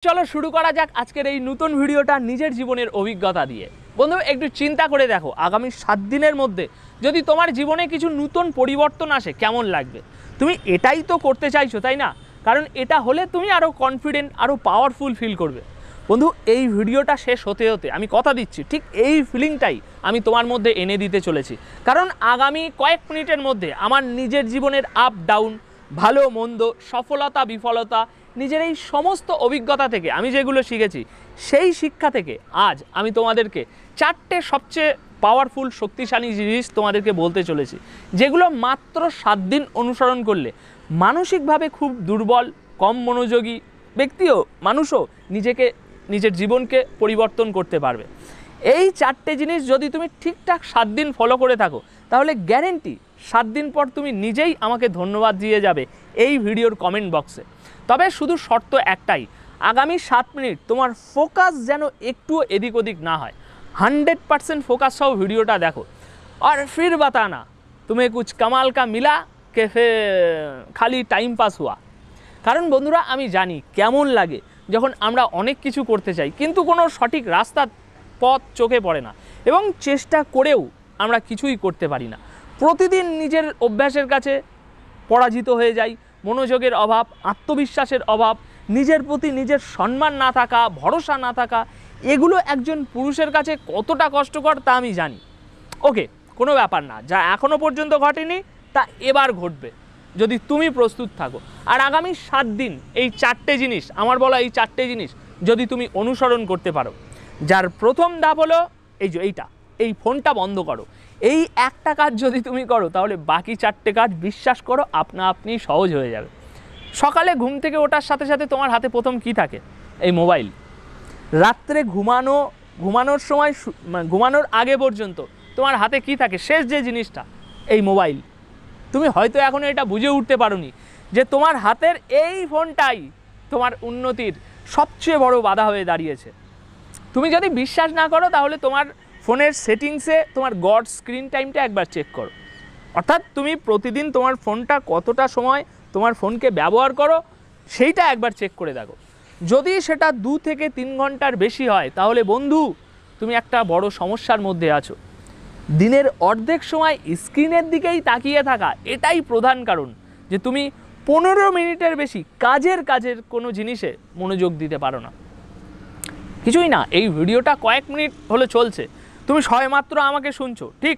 চলো শুরু করা যাক আজকের এই নতুন ভিডিওটা নিজের জীবনের অভিজ্ঞতা দিয়ে। বন্ধু একটু চিন্তা করে দেখো, আগামী 7 দিনের মধ্যে যদি তোমার জীবনে কিছু নতুন পরিবর্তন আসে কেমন লাগবে। তুমি এটাই তো করতে চাইছো, তাই না? কারণ এটা হলে তুমি আরও কনফিডেন্ট, আরও পাওয়ারফুল ফিল করবে। বন্ধু এই ভিডিওটা শেষ হতে হতে আমি কথা দিচ্ছি, ঠিক এই ফিলিংটাই আমি তোমার মধ্যে এনে দিতে চলেছি। কারণ আগামী কয়েক মিনিটের মধ্যে আমার নিজের জীবনের আপ ডাউন, ভালো মন্দ, সফলতা বিফলতা, নিজের এই সমস্ত অভিজ্ঞতা থেকে আমি যেগুলো শিখেছি, সেই শিক্ষা থেকে আজ আমি তোমাদেরকে 4টে সবচেয়ে পাওয়ারফুল শক্তিশালী জিনিস তোমাদেরকে বলতে চলেছি, যেগুলো মাত্র 7 দিন অনুসরণ করলে মানসিকভাবে খুব দুর্বল, কম মনোযোগী ব্যক্তিও মানুষও নিজের জীবনকে পরিবর্তন করতে পারবে। এই 4টে জিনিস যদি তুমি ঠিকঠাক 7 দিন ফলো করে থাকো, তাহলে গ্যারেন্টি 7 দিন পর তুমি নিজেই আমাকে ধন্যবাদ দিয়ে যাবে এই ভিডিওর কমেন্ট বক্সে। তবে শুধু শর্ত একটাই, আগামী 7 মিনিট তোমার ফোকাস যেন একটুও এদিক ওদিক না হয়। 100% ফোকাস সহ ভিডিওটা দেখো। আর ফির বাতানা তুমি কুছ কামাল কা মিলা কে ফির খালি টাইম পাস হুয়া। কারণ বন্ধুরা আমি জানি কেমন লাগে যখন আমরা অনেক কিছু করতে চাই কিন্তু কোনো সঠিক রাস্তার পথ চোখে পড়ে না, এবং চেষ্টা করেও আমরা কিছুই করতে পারি না। প্রতিদিন নিজের অভ্যাসের কাছে পরাজিত হয়ে যাই। মনোযোগের অভাব, আত্মবিশ্বাসের অভাব, নিজের প্রতি নিজের সম্মান না থাকা, ভরসা না থাকা, এগুলো একজন পুরুষের কাছে কতটা কষ্টকর তা আমি জানি। ওকে, কোনো ব্যাপার না, যা এখনও পর্যন্ত ঘটেনি তা এবার ঘটবে যদি তুমি প্রস্তুত থাকো। আর আগামী 7 দিন এই 4টে জিনিস, আমার বলা এই 4টে জিনিস যদি তুমি অনুসরণ করতে পারো, যার প্রথম ধাপ হলো এই ফোনটা বন্ধ করো। এই একটা কাজ যদি তুমি করো তাহলে বাকি 4টে কাজ বিশ্বাস করো আপনা আপনি সহজ হয়ে যাবে। সকালে ঘুম থেকে ওঠার সাথে সাথে তোমার হাতে প্রথম কি থাকে? এই মোবাইল। রাত্রে ঘুমানোর সময়, ঘুমানোর আগে পর্যন্ত তোমার হাতে কি থাকে? শেষ যে জিনিসটা, এই মোবাইল। তুমি হয়তো এখনও এটা বুঝে উঠতে পারোনি যে তোমার হাতের এই ফোনটাই তোমার উন্নতির সবচেয়ে বড় বাধা হয়ে দাঁড়িয়েছে। তুমি যদি বিশ্বাস না করো তাহলে তোমার ফোনের সেটিংসে তোমার গড স্ক্রিন টাইমটা একবার চেক করো। অর্থাৎ তুমি প্রতিদিন তোমার ফোনটা কতটা সময় তোমার ফোনকে ব্যবহার করো সেইটা একবার চেক করে দেখো। যদি সেটা 2 থেকে 3 ঘন্টার বেশি হয় তাহলে বন্ধু তুমি একটা বড় সমস্যার মধ্যে আছো। দিনের অর্ধেক সময় স্ক্রিনের দিকেই তাকিয়ে থাকা এটাই প্রধান কারণ যে তুমি 15 মিনিটের বেশি কাজের কোনো জিনিসে মনোযোগ দিতে পারো না। কিছুই না, এই ভিডিওটা কয়েক মিনিট হলো চলছে, তুমি সবেমাত্র আমাকে শুনছো, ঠিক?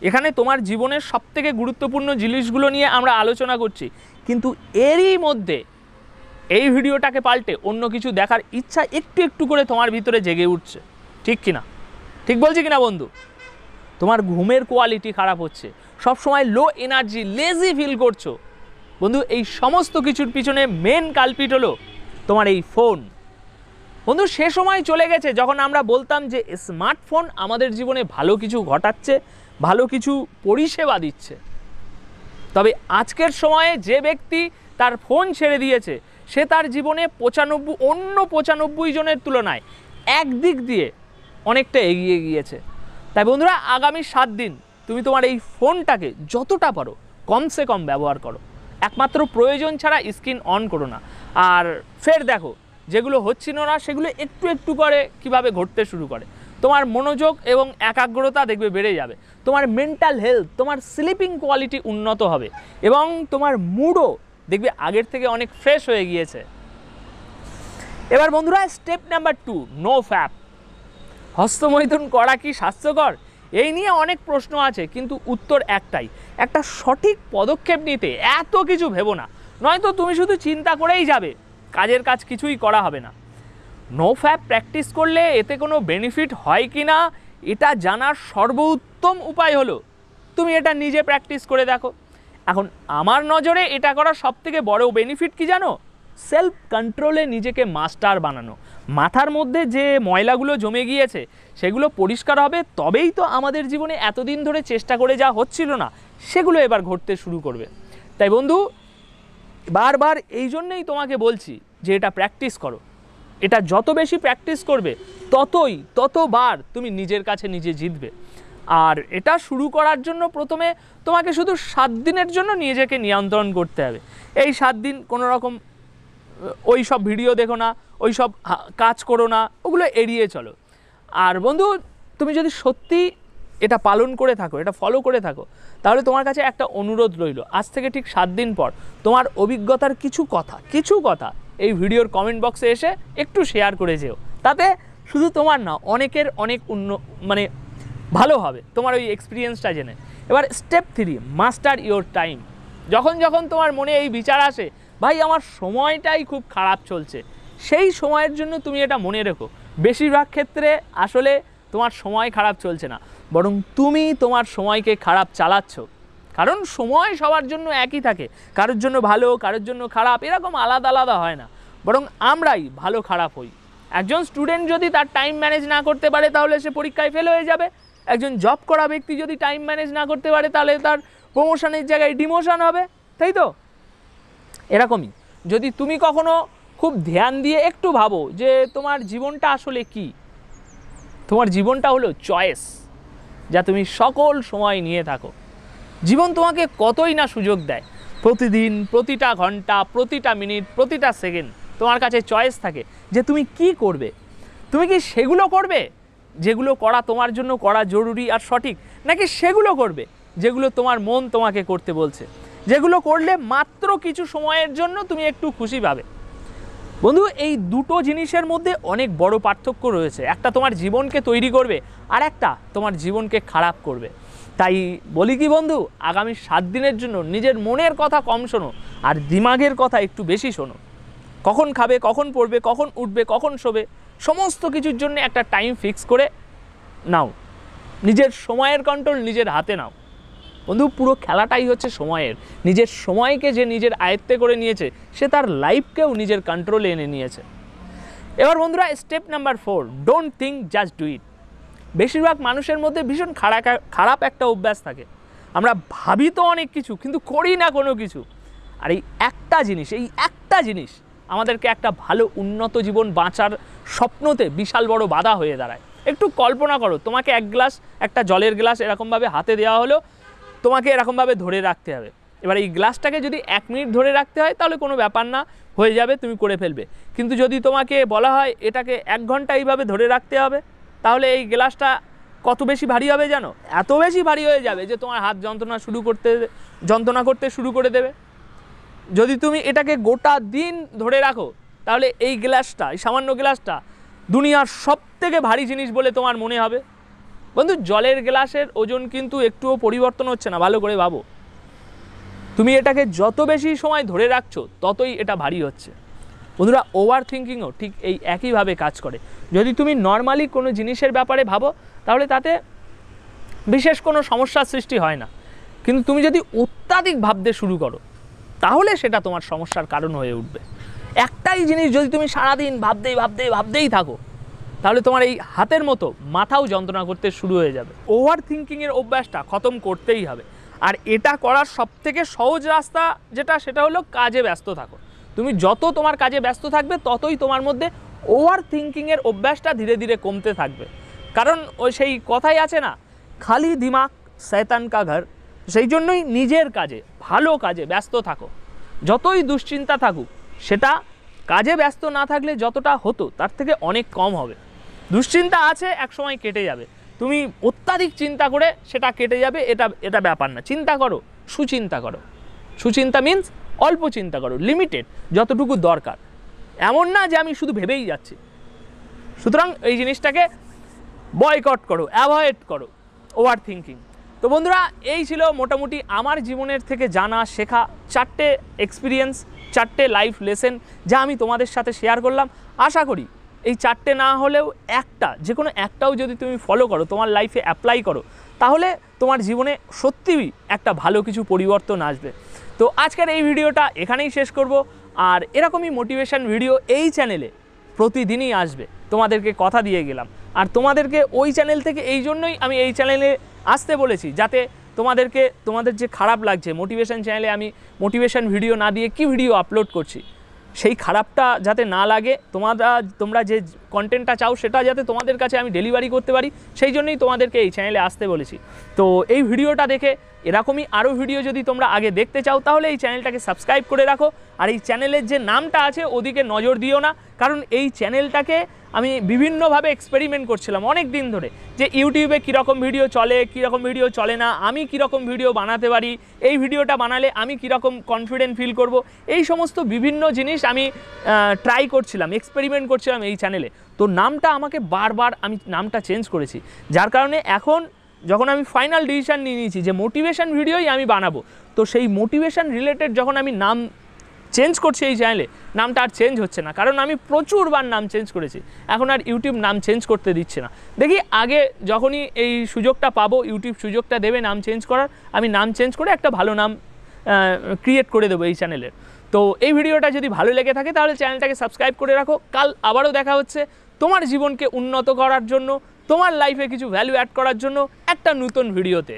এখানে তোমার জীবনের সবথেকে গুরুত্বপূর্ণ জিনিসগুলো নিয়ে আমরা আলোচনা করছি, কিন্তু এরই মধ্যে এই ভিডিওটাকে পাল্টে অন্য কিছু দেখার ইচ্ছা একটু একটু করে তোমার ভিতরে জেগে উঠছে, ঠিক কিনা? ঠিক বলছি কিনা বন্ধু? তোমার ঘুমের কোয়ালিটি খারাপ হচ্ছে, সবসময় লো এনার্জি, লেজি ফিল করছো। বন্ধু এই সমস্ত কিছুর পিছনে মেন কালপিট হলো তোমার এই ফোন। বন্ধু সে সময় চলে গেছে যখন আমরা বলতাম যে স্মার্টফোন আমাদের জীবনে ভালো কিছু ঘটাচ্ছে, ভালো কিছু পরিষেবা দিচ্ছে। তবে আজকের সময়ে যে ব্যক্তি তার ফোন ছেড়ে দিয়েছে সে তার জীবনে 95 জনের তুলনায় একদিক দিয়ে অনেকটা এগিয়ে গিয়েছে। তাই বন্ধুরা আগামী 7 দিন তুমি তোমার এই ফোনটাকে যতটা পারো কমসে কম ব্যবহার করো, একমাত্র প্রয়োজন ছাড়া স্ক্রিন অন করো না। আর ফের দেখো যেগুলো হচ্ছিল না সেগুলো একটু একটু করে কিভাবে ঘটতে শুরু করে। তোমার মনোযোগ এবং একাগ্রতা দেখবে বেড়ে যাবে, তোমার মেন্টাল হেলথ, তোমার স্লিপিং কোয়ালিটি উন্নত হবে, এবং তোমার মুডও দেখবে আগের থেকে অনেক ফ্রেশ হয়ে গিয়েছে। এবার বন্ধুরা স্টেপ নাম্বার 2, নো ফ্যাপ। হস্তমৈথুন করা কি স্বাস্থ্যকর? এই নিয়ে অনেক প্রশ্ন আছে, কিন্তু উত্তর একটাই, একটা সঠিক পদক্ষেপ নিতে এত কিছু ভেবো না, নয়তো তুমি শুধু চিন্তা করেই যাবে, কাজের কাজ কিছুই করা হবে না। নো ফ্যাপ প্র্যাকটিস করলে এতে কোনো বেনিফিট হয় কি না এটা জানার সর্বোত্তম উপায় হলো তুমি এটা নিজে প্র্যাকটিস করে দেখো। এখন আমার নজরে এটা করার সবথেকে বড় বেনিফিট কি জানো? সেলফ কন্ট্রোলে নিজেকে মাস্টার বানানো। মাথার মধ্যে যে ময়লাগুলো জমে গিয়েছে সেগুলো পরিষ্কার হবে, তবেই তো আমাদের জীবনে এতদিন ধরে চেষ্টা করে যা হচ্ছিল না সেগুলো এবার ঘটতে শুরু করবে। তাই বন্ধু বারবার এই জন্যেই তোমাকে বলছি যে এটা প্র্যাকটিস করো। এটা যত বেশি প্র্যাকটিস করবে ততবার তুমি নিজের কাছে নিজে জিতবে। আর এটা শুরু করার জন্য প্রথমে তোমাকে শুধু 7 দিনের জন্য নিজেকে নিয়ন্ত্রণ করতে হবে। এই 7 দিন কোনো রকম ওই সব ভিডিও দেখো না, ওই সব কাজ করো না, ওগুলো এড়িয়ে চলো। আর বন্ধু, তুমি যদি সত্যি এটা পালন করে থাকো, এটা ফলো করে থাকো, তাহলে তোমার কাছে একটা অনুরোধ রইল, আজ থেকে ঠিক 7 দিন পর তোমার অভিজ্ঞতার কিছু কথা এই ভিডিওর কমেন্ট বক্সে এসে একটু শেয়ার করে যেও। তাতে শুধু তোমার না, অনেকের অনেক মানে ভালো হবে তোমার ওই এক্সপিরিয়েন্সটা জেনে। এবার স্টেপ 3, মাস্টার ইওর টাইম। যখন তোমার মনে এই বিচার আসে, ভাই আমার সময়টাই খুব খারাপ চলছে, সেই সময়ের জন্য তুমি এটা মনে রেখো, বেশিরভাগ ক্ষেত্রে আসলে তোমার সময় খারাপ চলছে না, বরং তুমি তোমার সময়কে খারাপ চালাচ্ছ। কারণ সময় সবার জন্য একই থাকে, কারোর জন্য ভালো, কারোর জন্য খারাপ, এরকম আলাদা আলাদা হয় না, বরং আমরাই ভালো খারাপ হই। একজন স্টুডেন্ট যদি তার টাইম ম্যানেজ না করতে পারে তাহলে সে পরীক্ষায় ফেল হয়ে যাবে। একজন জব করা ব্যক্তি যদি টাইম ম্যানেজ না করতে পারে তাহলে তার প্রমোশনের জায়গায় ডিমোশন হবে, তাই তো? এরকমই যদি তুমি কখনো খুব ধ্যান দিয়ে একটু ভাবো যে তোমার জীবনটা আসলে কি, তোমার জীবনটা হলো চয়েস, যা তুমি সকল সময় নিয়ে থাকো। জীবন তোমাকে কতই না সুযোগ দেয়, প্রতিদিন, প্রতিটা ঘন্টা, প্রতিটা মিনিট, প্রতিটা সেকেন্ড তোমার কাছে চয়েস থাকে যে তুমি কি করবে। তুমি কি সেগুলো করবে যেগুলো করা তোমার জন্য করা জরুরি আর সঠিক, নাকি সেগুলো করবে যেগুলো তোমার মন তোমাকে করতে বলছে, যেগুলো করলে মাত্র কিছু সময়ের জন্য তুমি একটু খুশি পাবে? বন্ধু, এই দুটো জিনিসের মধ্যে অনেক বড় পার্থক্য রয়েছে। একটা তোমার জীবনকে তৈরি করবে, আর একটা তোমার জীবনকে খারাপ করবে। তাই বলি কি বন্ধু, আগামী 7 দিনের জন্য নিজের মনের কথা কম শোনো, আর দিমাগের কথা একটু বেশি শোনো। কখন খাবে, কখন পড়বে, কখন উঠবে, কখন শোবে, সমস্ত কিছুর জন্য একটা টাইম ফিক্স করে নাও। নিজের সময়ের কন্ট্রোল নিজের হাতে নাও। বন্ধু, পুরো খেলাটাই হচ্ছে সময়ের। নিজের সময়কে যে নিজের আয়ত্তে করে নিয়েছে, সে তার লাইফকেও নিজের কন্ট্রোলে এনে নিয়েছে। এবার বন্ধুরা, step number 4, don't think, just do it. বেশিরভাগ মানুষের মধ্যে ভীষণ খারাপ একটা অভ্যাস থাকে। আমরা ভাবি তো অনেক কিছু, কিন্তু করি না কোনো কিছু। আর এই একটা জিনিস আমাদেরকে একটা ভালো উন্নত জীবন বাঁচার স্বপ্নতে বিশাল বড় বাধা হয়ে দাঁড়ায়। একটু কল্পনা করো, তোমাকে একটা জলের গ্লাস এরকমভাবে হাতে দেওয়া হলো, তোমাকে এরকমভাবে ধরে রাখতে হবে। এবার এই গ্লাসটাকে যদি 1 মিনিট ধরে রাখতে হয় তাহলে কোনো ব্যাপার না, হয়ে যাবে, তুমি করে ফেলবে। কিন্তু যদি তোমাকে বলা হয় এটাকে 1 ঘন্টা এইভাবে ধরে রাখতে হবে, তাহলে এই গ্লাসটা কত বেশি ভারী হবে জানো? এত বেশি ভারী হয়ে যাবে যে তোমার হাত যন্ত্রণা করতে শুরু করে দেবে। যদি তুমি এটাকে গোটা দিন ধরে রাখো, তাহলে এই সামান্য গ্লাসটা দুনিয়ার সবথেকে ভারী জিনিস বলে তোমার মনে হবে। বন্ধু, জলের গ্লাসের ওজন কিন্তু একটুও পরিবর্তন হচ্ছে না, ভালো করে ভাবো। তুমি এটাকে যত বেশি সময় ধরে রাখছো ততই এটা ভারী হচ্ছে। বন্ধুরা, ওভার থিঙ্কিংও ঠিক এই একইভাবে কাজ করে। যদি তুমি নর্মালি কোনো জিনিসের ব্যাপারে ভাবো তাহলে তাতে বিশেষ কোনো সমস্যার সৃষ্টি হয় না, কিন্তু তুমি যদি অত্যাধিক ভাবতে শুরু করো তাহলে সেটা তোমার সমস্যার কারণ হয়ে উঠবে। একটাই জিনিস যদি তুমি সারাদিন ভাবতেই থাকো, তাহলে তোমার এই হাতের মতো মাথাও যন্ত্রণা করতে শুরু হয়ে যাবে। ওভার থিঙ্কিংয়ের অভ্যাসটা খতম করতেই হবে। আর এটা করার সবথেকে সহজ রাস্তা সেটা হলো কাজে ব্যস্ত থাকো। তুমি যত তোমার কাজে ব্যস্ত থাকবে ততই তোমার মধ্যে ওভার থিঙ্কিংয়ের অভ্যাসটা ধীরে ধীরে কমতে থাকবে। কারণ ওই সেই কথাই আছে না, খালি দিমাগ শয়তান কা ঘর। সেই জন্যই নিজের কাজে, ভালো কাজে ব্যস্ত থাকো। যতই দুশ্চিন্তা থাকুক, সেটা কাজে ব্যস্ত না থাকলে যতটা হতো তার থেকে অনেক কম হবে। দুশ্চিন্তা আছে, একসময় কেটে যাবে। তুমি অত্যাধিক চিন্তা করে সেটা কেটে যাবে, এটা ব্যাপার না। চিন্তা করো, সুচিন্তা করো। সুচিন্তা মিন্স অল্প চিন্তা করো, লিমিটেড, যতটুকু দরকার। এমন না যে আমি শুধু ভেবেই যাচ্ছি। সুতরাং এই জিনিসটাকে বয়কট করো, অ্যাভয়েড করো ওভার থিঙ্কিং। তো বন্ধুরা, এই ছিল মোটামুটি আমার জীবনের থেকে জানা শেখা 4টে এক্সপিরিয়েন্স, 4টে লাইফ লেসেন, যা আমি তোমাদের সাথে শেয়ার করলাম। আশা করি এই 4টে না হলেও যে কোনো একটাও যদি তুমি ফলো করো, তোমার লাইফে অ্যাপ্লাই করো, তাহলে তোমার জীবনে সত্যিই একটা ভালো কিছু পরিবর্তন আসবে। তো আজকের এই ভিডিওটা এখানেই শেষ করব। আর এরকমই মোটিভেশন ভিডিও এই চ্যানেলে প্রতিদিনই আসবে, তোমাদেরকে কথা দিয়ে গেলাম। আর তোমাদেরকে ওই চ্যানেল থেকে এই জন্যই আমি এই চ্যানেলে আসতে বলেছি, যাতে তোমাদের যে খারাপ লাগছে মোটিভেশন চ্যানেলে আমি মোটিভেশন ভিডিও না দিয়ে কি ভিডিও আপলোড করছি, সেই খারাপটা যাতে না লাগে, তোমরা যে কন্টেন্টটা চাও সেটা যাতে তোমাদের কাছে আমি ডেলিভারি করতে পারি, সেই জন্যই তোমাদেরকে এই চ্যানেলে আসতে বলেছি। তো এই ভিডিওটা দেখে এরকমই আরও ভিডিও যদি তোমরা আগে দেখতে চাও, তাহলে এই চ্যানেলটাকে সাবস্ক্রাইব করে রাখো। আর এই চ্যানেলের যে নামটা আছে ওদিকে নজর দিও না, কারণ এই চ্যানেলটাকে আমি বিভিন্নভাবে এক্সপেরিমেন্ট করছিলাম অনেক দিন ধরে, যে ইউটিউবে কীরকম ভিডিও চলে, কীরকম ভিডিও চলে না, আমি কীরকম ভিডিও বানাতে পারি, এই ভিডিওটা বানালে আমি কীরকম কনফিডেন্ট ফিল করব, এই সমস্ত বিভিন্ন জিনিস আমি ট্রাই করছিলাম, এক্সপেরিমেন্ট করছিলাম এই চ্যানেলে। তো নামটা আমাকে বারবার আমি নামটা চেঞ্জ করেছি, যার কারণে এখন যখন আমি ফাইনাল ডিসিশান নিয়ে নিয়েছি যে মোটিভেশন ভিডিওই আমি বানাবো, তো সেই মোটিভেশন রিলেটেড যখন আমি নাম চেঞ্জ করছি এই চ্যানেলে, নামটা আর চেঞ্জ হচ্ছে না, কারণ আমি প্রচুরবার নাম চেঞ্জ করেছি, এখন আর ইউটিউব নাম চেঞ্জ করতে দিচ্ছে না। দেখি আগে যখনই এই সুযোগটা পাবো, ইউটিউব সুযোগটা দেবে নাম চেঞ্জ করার, আমি নাম চেঞ্জ করে একটা ভালো নাম ক্রিয়েট করে দেবো এই চ্যানেলের। তো এই ভিডিওটা যদি ভালো লেগে থাকে তাহলে চ্যানেলটাকে সাবস্ক্রাইব করে রাখো। কাল আবারও দেখা হচ্ছে তোমার জীবনকে উন্নত করার জন্য, তোমার লাইফে কিছু ভ্যালু অ্যাড করার জন্য একটা নতুন ভিডিওতে।